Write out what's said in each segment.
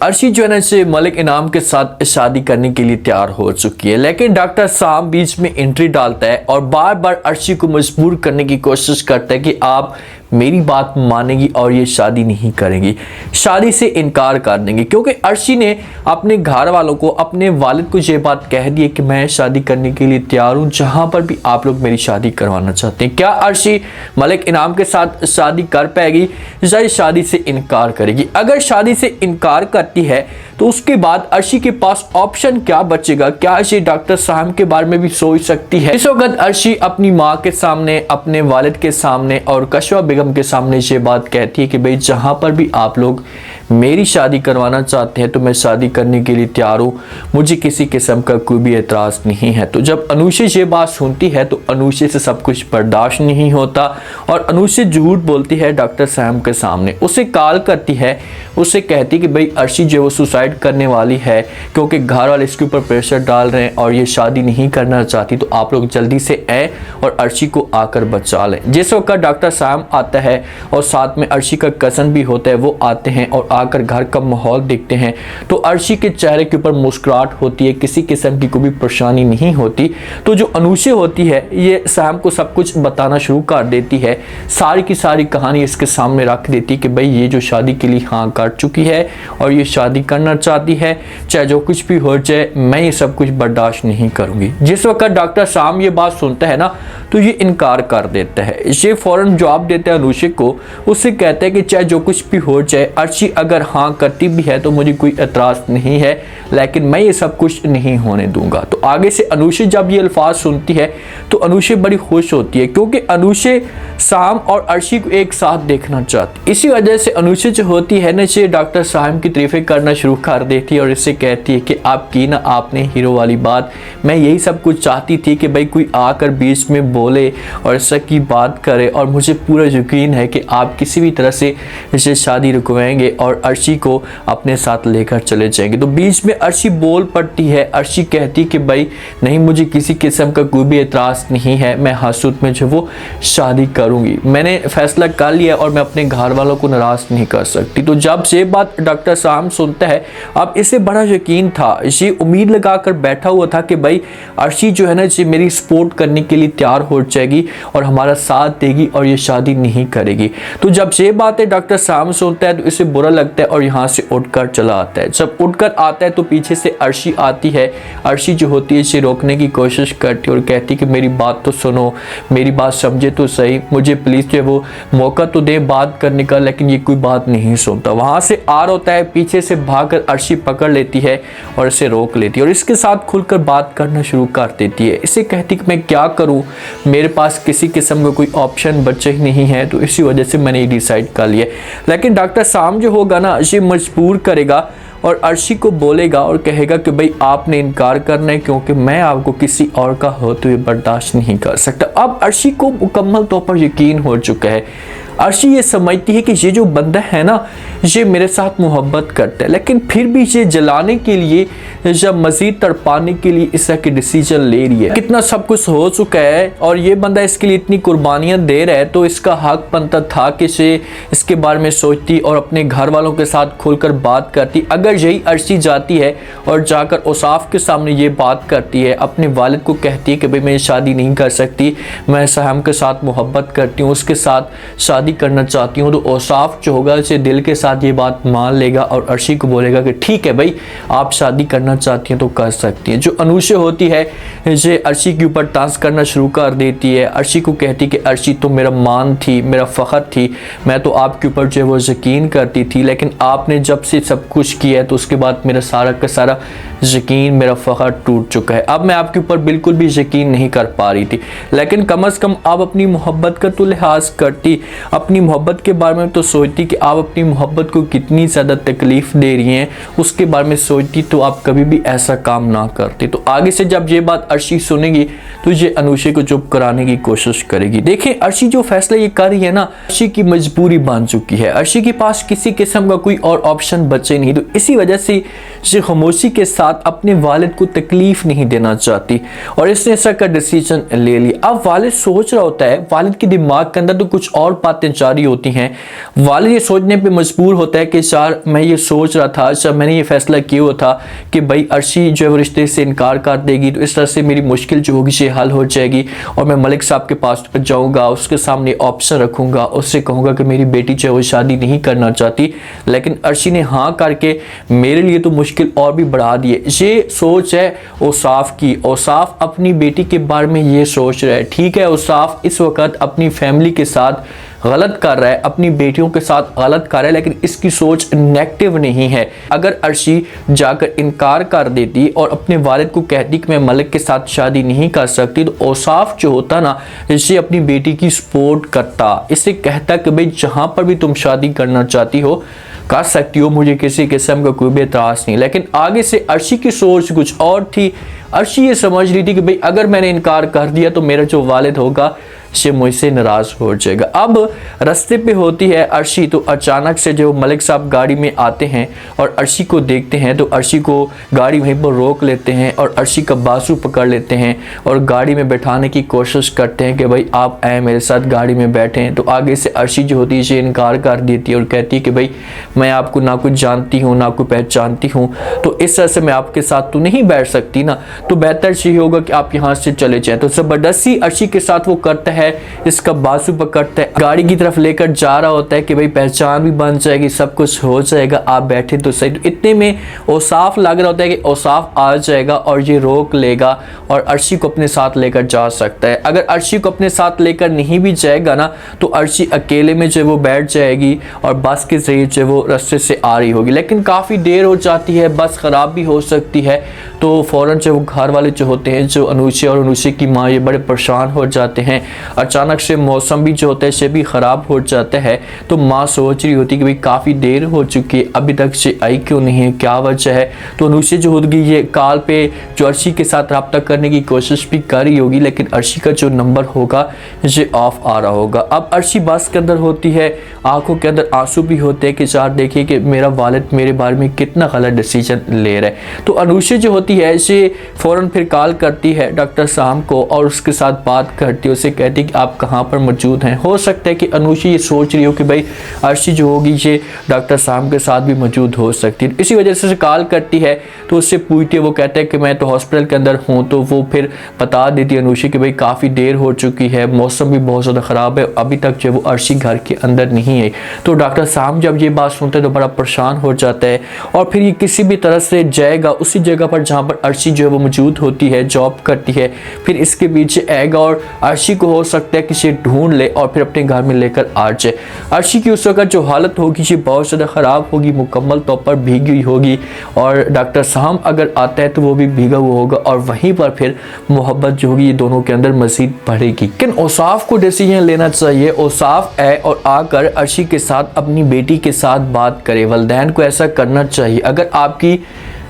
अर्शी जो है ना से मलिक इनाम के साथ शादी करने के लिए तैयार हो चुकी है, लेकिन डॉक्टर साम बीच में एंट्री डालता है और बार बार अर्शी को मजबूर करने की कोशिश करता है कि आप मेरी बात मानेगी और ये शादी नहीं करेंगी, शादी से इनकार कर देंगे, क्योंकि अर्शी ने अपने घर वालों को, अपने वालिद को ये बात कह दी है कि मैं शादी करने के लिए तैयार हूँ जहाँ पर भी आप लोग मेरी शादी करवाना चाहते हैं। क्या अर्शी मलिक इनाम के साथ शादी कर पाएगी या शादी से इनकार करेगी? अगर शादी से इनकार करती है तो उसके बाद अर्शी के पास ऑप्शन क्या बचेगा? क्या अर्शी डॉक्टर साहब के बारे में भी सोच सकती है? इस वक्त अर्शी अपनी माँ के सामने, अपने वालिद के सामने और कशवा बेगम के सामने ये बात कहती है कि भाई जहाँ पर भी आप लोग मेरी शादी करवाना चाहते हैं तो मैं शादी करने के लिए तैयार हूँ, मुझे किसी किस्म का कोई भी एतराज़ नहीं है। तो जब अनुषा ये बात सुनती है तो अनुषा से सब कुछ बर्दाश्त नहीं होता और अनुषा झूठ बोलती है डॉक्टर साहब के सामने, उसे कॉल करती है, उसे कहती कि भाई अर्शी जो वो सुसाइड करने वाली है क्योंकि घर वाले इसके ऊपर प्रेशर डाल रहे हैं और ये शादी नहीं करना चाहती, तो आप लोग जल्दी से आए और अर्शी को आकर बचा लें। जिस वक्त डॉक्टर साहब आता है और साथ में अर्शी का कज़न भी होता है, वो आते हैं और आकर घर का माहौल देखते हैं तो अर्शी के चेहरे के ऊपर मुस्कुराहट होती है, किसी किस्म की कोई भी परेशानी नहीं होती। तो जो अनुषा होती है ये साम को सब कुछ बताना शुरू कर देती है, सारी की सारी कहानी इसके सामने रख देती है कि भाई ये जो शादी के लिए हाँ कर चुकी है और ये शादी करना चाहती है, चाहे जो कुछ भी हो जाए मैं ये सब कुछ बर्दाश्त नहीं करूंगी। जिस वक्त डॉक्टर साम ये बात सुनता है ना तो ये इनकार कर देता है, ये फौरन जवाब देता है अनुषा को, उससे कहता है कि चाहे जो कुछ भी हो जाए अर्शी अगर हाँ करती भी है तो मुझे कोई एतराज़ नहीं है, लेकिन मैं ये सब कुछ नहीं होने दूंगा। तो आगे से अनुषा जब ये अल्फाज सुनती है तो अनुषा बड़ी खुश होती है क्योंकि अनुषा साम और अर्शी को एक साथ देखना चाहती। इसी वजह से अनुषा जो होती है ना ये डॉक्टर साहब की तारीफें करना शुरू कर देती है और इससे कहती है कि आपकी ना आपने हीरो वाली बात, मैं यही सब कुछ चाहती थी कि भाई कोई आकर बीच में बोले और ऐसा की बात करे और मुझे पूरा यकीन है कि आप किसी भी तरह से इसे शादी रुकवाएंगे और अर्शी को अपने साथ लेकर चले जाएंगे। तो बीच में अर्शी बोल पड़ती है, अर्शी कहती कि भाई नहीं मुझे किसी किस्म का कोई भी एतराज़ नहीं है, मैं हसूद में जो वो शादी करूंगी, मैंने फैसला कर लिया और मैं अपने घर वालों को नाराज़ नहीं कर सकती। तो जब ये बात डॉक्टर साहब सुनता है, अब इसे बड़ा यकीन था, ये उम्मीद लगा कर बैठा हुआ था कि भाई अर्शी जो है ना ये मेरी सपोर्ट करने के लिए तैयार हो जाएगी और हमारा साथ देगी और ये शादी नहीं करेगी। तो जब ये बातें डॉक्टर साहब सुनता है तो इसे बुरा लगता है और यहाँ से उठकर चला आता है। जब उठकर आता है तो पीछे से अर्शी आती है, अर्शी जो होती है इसे रोकने की कोशिश करती है और कहती कि मेरी बात तो सुनो, मेरी बात समझे तो सही, मुझे प्लीज़ जो वो मौका तो दे बात करने का, लेकिन ये कोई बात नहीं सुनता। वहाँ से आर होता है, पीछे से भागकर अर्शी पकड़ लेती है और इसे रोक लेती है और इसके साथ खुलकर बात करना शुरू कर देती है। इसे कहती कि मैं क्या करूँ, मेरे पास किसी किस्म का कोई ऑप्शन बचा ही नहीं है, तो इसी वजह से मैंने ये डिसाइड कर लिया। लेकिन डॉक्टर साहब जो होगा ना ये मजबूर करेगा और अर्शी को बोलेगा और कहेगा कि भाई आपने इनकार करना है क्योंकि मैं आपको किसी और का होते हुए बर्दाश्त नहीं कर सकता। अब अर्शी को मुकम्मल तौर पर यकीन हो चुका है, अर्शी ये समझती है कि ये जो बंदा है ना ये मेरे साथ मोहब्बत करता है, लेकिन फिर भी ये जलाने के लिए या मज़ीद तड़पाने के लिए इस तरह की डिसीजन ले रही है। कितना सब कुछ हो चुका है और ये बंदा इसके लिए इतनी कुर्बानियाँ दे रहा है तो इसका हक बनता था कि ये इसके बारे में सोचती और अपने घर वालों के साथ खुलकर बात करती। अगर यही अर्शी जाती है और जाकर औसाफ के सामने ये बात करती है, अपने वालिद को कहती है कि भाई मैं शादी नहीं कर सकती, मैं साहब के साथ मोहब्बत करती हूँ, उसके साथ शादी करना चाहती हूँ, तो औसाफ जो होगा उसे दिल के साथ ये बात मान लेगा और अर्शी को बोलेगा कि ठीक है भाई आप शादी करना चाहती हैं तो कर सकती हैं। जो अनुषा होती है ये अर्शी के ऊपर तांस करना शुरू कर देती है, अर्शी को कहती कि अर्शी तो मेरा मान थी, मेरा फ़ख्र थी, मैं तो आपके ऊपर जो है वो यकीन करती थी, लेकिन आपने जब से सब कुछ किया है तो उसके बाद मेरा सारा का सारा यकीन, मेरा फ़ख्र टूट चुका है। अब मैं आपके ऊपर बिल्कुल भी यकीन नहीं कर पा रही थी, लेकिन कम अज़ कम आप अपनी मोहब्बत का तो लिहाज करती, अपनी मोहब्बत के बारे में तो सोचती कि आप अपनी मोहब्बत को कितनी ज़्यादा तकलीफ़ दे रही हैं, उसके बारे में सोचती तो आप कभी भी ऐसा काम ना करती। तो आगे से जब ये बात अर्शी सुनेगी तो ये अनुषा को चुप कराने की कोशिश करेगी। देखें अर्शी जो फैसला ये कर रही है ना, अर्शी की मजबूरी बन चुकी है, अर्शी के पास किसी किस्म का कोई और ऑप्शन बचे नहीं, तो इसी वजह से ये खामोशी के साथ अपने वालिद को तकलीफ नहीं देना चाहती और इसने ऐसा का डिसीजन ले लिया। अब वालिद सोच रहा होता है, वालिद के दिमाग के अंदर तो कुछ और बात बातें जारी होती हैं, वालिद ये सोचने पे मजबूर होता है कि यार मैं ये सोच रहा था, जब मैंने ये फैसला किया हुआ था कि भाई अर्शी जो है वो रिश्ते से इनकार कर देगी तो इस तरह से मेरी मुश्किल जो होगी ये हल हो जाएगी और मैं मलिक साहब के पास जाऊँगा, उसके सामने ऑप्शन रखूँगा, उससे कहूँगा कि मेरी बेटी जो है वो शादी नहीं करना चाहती, लेकिन अर्शी ने हाँ करके मेरे लिए तो मुश्किल और भी बढ़ा दी है। ये सोच है औसाफ की। औसाफ अपनी बेटी के बारे में ये सोच रहा है। ठीक है, औसाफ इस वक्त अपनी फैमिली के साथ गलत कर रहा है, अपनी बेटियों के साथ गलत कर रहा है, लेकिन इसकी सोच नेगेटिव नहीं है। अगर अर्शी जाकर इनकार कर देती और अपने वालिद को कहती कि मैं मलिक के साथ शादी नहीं कर सकती, तो औसाफ जो होता ना, इसे अपनी बेटी की सपोर्ट करता, इसे कहता कि भाई जहां पर भी तुम शादी करना चाहती हो कर सकती हो, मुझे किसी किस्म का कोई भी एतराज़ नहीं। लेकिन आगे से अर्शी की सोच कुछ और थी। अर्शी ये समझ रही थी कि भाई अगर मैंने इनकार कर दिया तो मेरा जो वालिद होगा से मुझसे नाराज हो जाएगा। अब रास्ते पे होती है अर्शी, तो अचानक से जो मलिक साहब गाड़ी में आते हैं और अर्शी को देखते हैं तो अर्शी को गाड़ी वहीं पर रोक लेते हैं और अर्शी का बाजू पकड़ लेते हैं और गाड़ी में बैठाने की कोशिश करते हैं कि भाई आप आए मेरे साथ गाड़ी में बैठें। तो आगे से अर्शी जो होती है इसे इनकार कर देती है और कहती है कि भाई मैं आपको ना कुछ जानती हूँ ना कुछ पहचानती हूँ, तो इस तरह से मैं आपके साथ तो नहीं बैठ सकती ना, तो बेहतर ये होगा कि आप यहाँ से चले जाएं। तो ज़बरदस्ती अर्शी के साथ वो करता है, इसका बाजू पकड़ता है, गाड़ी की तरफ लेकर जा रहा होता है कि भाई पहचान भी बन जाएगी, सब कुछ हो जाएगा, आप बैठे तो सही। तो इतने में औसाफ लग रहा होता है कि औसाफ आ जाएगा और ये रोक लेगा और अर्शी को अपने साथ लेकर जा सकता है। अगर अर्शी को अपने साथ लेकर नहीं भी जाएगा ना, तो अर्शी अकेले में जो वो बैठ जाएगी और बस के जरिए जो वो रास्ते से आ रही होगी। लेकिन काफ़ी देर हो जाती है, बस ख़राब भी हो सकती है, तो फ़ौरन जो वो घर वाले जो होते हैं, जो अनुषे और अनुषे की माँ, ये बड़े परेशान हो जाते हैं। अचानक से मौसम भी जो होता है से भी ख़राब हो जाता है, तो माँ सोच रही होती है कि भाई काफ़ी देर हो चुकी है, अभी तक से आई क्यों नहीं है, क्या वजह है। तो अनुषे जो होगी ये कॉल पे जो अर्शी के साथ रब्ता करने की कोशिश भी कर रही होगी, लेकिन अर्शी का जो नंबर होगा ये ऑफ आ रहा होगा। अब अर्शी बस के अंदर होती है, आंखों के अंदर आंसू भी होते हैं कि यार देखिए कि मेरा वालिद मेरे बारे में कितना गलत डिसीजन ले रहा है। तो अनुषा जो होती है इसे फ़ौरन फिर कॉल करती है डॉक्टर साहब को और उसके साथ बात करती है, उसे कहती है कि आप कहाँ पर मौजूद हैं। हो सकता है कि अनुषा ये सोच रही हो कि भाई अर्शी जो होगी ये डॉक्टर साहब के साथ भी मौजूद हो सकती है, इसी वजह से कॉल करती है। तो उससे पूछती है, वो कहता है कि मैं तो हॉस्पिटल के अंदर हूँ। तो वो फिर बता देती है अनुषा कि भाई काफ़ी देर हो चुकी है, मौसम भी बहुत ज़्यादा ख़राब है, अभी तक जो वो अर्शी घर के अंदर नहीं है। तो डॉक्टर साहब जब ये बात सुनते हैं तो बड़ा परेशान हो जाता है और फिर ये किसी भी तरह से जाएगा उसी जगह पर जहाँ पर अर्शी जो है वो मौजूद होती है, जॉब करती है, फिर इसके पीछे आएगा और अर्शी को हो सकता है कि इसे ढूंढ ले और फिर अपने घर में लेकर आ जाए। अर्शी की उस वक्त जो हालत होगी ये बहुत ज़्यादा ख़राब होगी, मुकम्मल तौर पर भीगी हुई होगी और डॉक्टर साहब अगर आता है तो वो भी भीगा हुआ होगा और वहीं पर फिर मोहब्बत जो होगी ये दोनों के अंदर मज़ीद बढ़ेगी। लेकिन औसाफ को डिसीजन लेना चाहिए। औसाफ आए और आकर अर्शी के साथ अपनी बेटी के साथ बात करे। वालिदैन को ऐसा करना चाहिए। अगर आपकी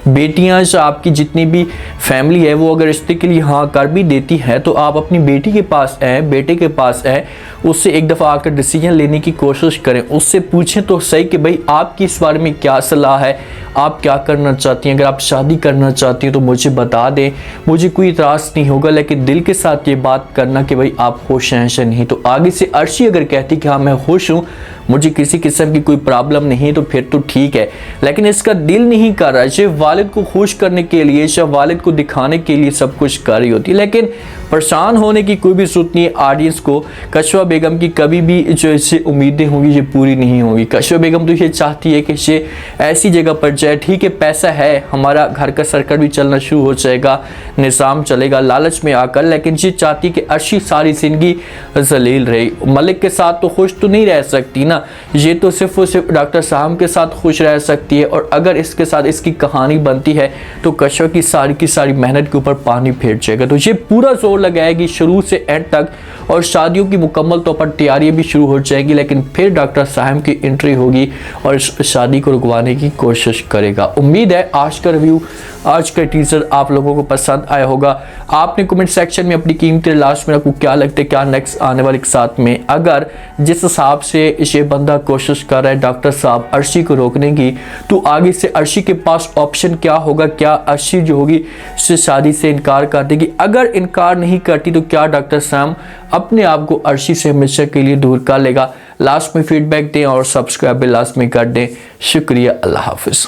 बेटियां या आपकी जितनी भी फैमिली है वो अगर रिश्ते के लिए हाँ कर भी देती है तो आप अपनी बेटी के पास आए, बेटे के पास आए, उससे एक दफ़ा आकर डिसीजन लेने की कोशिश करें। उससे पूछें तो सही कि भाई आपकी इस बारे में क्या सलाह है, आप क्या करना चाहती हैं। अगर आप शादी करना चाहती हैं तो मुझे बता दें, मुझे कोई इतराज़ नहीं होगा, लेकिन दिल के साथ ये बात करना कि भाई आप खुश हैं या नहीं। तो आगे से अर्शी अगर कहती कि हाँ मैं खुश हूँ, मुझे किसी किस्म की कोई प्रॉब्लम नहीं, तो फिर तो ठीक है। लेकिन इसका दिल नहीं कर रहा है, वालिद को खुश करने के लिए या वालिद को दिखाने के लिए सब कुछ कर रही होती है। लेकिन परेशान होने की कोई भी सूरत नहीं है। ऑडियंस को कशवा बेगम की कभी भी जो इससे उम्मीदें होंगी ये पूरी नहीं होगी। कशवा बेगम तो ये चाहती है कि ये ऐसी जगह पर जाए, ठीक है पैसा है, हमारा घर का सर्कल भी चलना शुरू हो जाएगा, निज़ाम चलेगा लालच में आकर, लेकिन ये चाहती है कि अर्शी सारी जिंदगी जलील रही। मलिक के साथ तो खुश तो नहीं रह सकती ना, ये तो सिर्फ और सिर्फ डॉक्टर साहब के साथ खुश रह सकती है। और अगर इसके साथ इसकी कहानी बनती है तो कशवा की सारी मेहनत के ऊपर पानी फेर जाएगा। तो ये पूरा जोर लगाएगी शुरू से एंड तक और शादियों की मुकम्मल तौर पर तैयारियां भी शुरू हो जाएगी। लेकिन फिर डॉक्टर साहब की एंट्री होगी और शादी को रुकवाने की कोशिश करेगा। उम्मीद है आज का रिव्यू, आज का टीजर आप लोगों को पसंद आया होगा। आपने कमेंट सेक्शन में अपनी कीमती लास्ट में आपको क्या लगता है क्या नेक्स्ट आने वाले के साथ में, अगर जिस हिसाब से ये बंदा कोशिश कर रहा है डॉक्टर साहब अर्शी को रोकने की, तो आगे से अर्शी के पास ऑप्शन क्या होगा। क्या अर्शी जो होगी से शादी से इनकार कर देगी? अगर इनकार नहीं करती तो क्या डॉक्टर साहब अपने आप को अर्शी से हमेशा के लिए दूर कर लेगा। लास्ट में फीडबैक दें और सब्सक्राइब भी लास्ट में कर दें। शुक्रिया, अल्लाह हाफिज़।